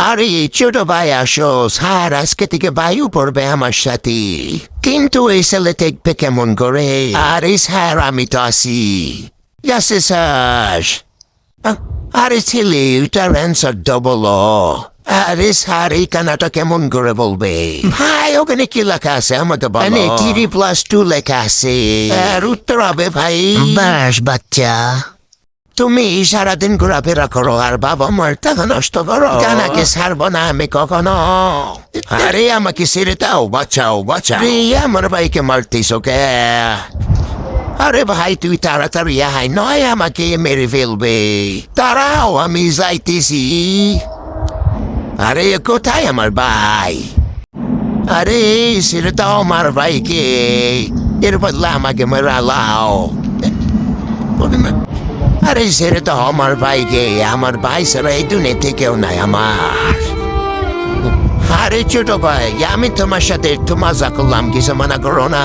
আরে ছোট ভাই আসো, স্যার আজকে থেকে বায়ু পড়বে আমার সাথে। কিন্তু এই ছেলে দেখবে কেমন করে? আরে স্যার আমি তো আছি। ইয়াসে স্যার। আরে ছেলে ওটার অ্যান্সার ডবল। আরে স্যার এই কানাটা কেমন করে বলবে? ভাই ওখানে কি লেখা আছে আমাকে বলো। 3+2 লেখা আছে। আর উত্তর হবে ভাই বাস বাচ্চা। তুমি সারাদিন ঘোরাফেরা করো আর বাবা মার টাকা নষ্ট করো। কানাকে ছাড়বো না আমি কখনো। আরে আমাকে ছেড়ে দাও, বাঁচাও বাঁচাও। আরে আমার ভাইকে মারতিস ওকে। আরে ভাই তুই তাড়াতাড়ি আয়, নয় আমাকে মেরে ফেলবে। তারাও আমি যাইতেছি। আরে কোথায় আমার ভাই? আরে ছেড়ে দাও আমার ভাইকে, এর বদলে আমাকে মেরালাও। আরে ছেড়ে দাও আমার ভাইকে, আমার ভাই ছাড়া এই দুনিয়াতে কেউ নাই আমার। আরে ছোট ভাই আমি তোমার সাথে একটু মজা করলাম, কিছু মনে করো না।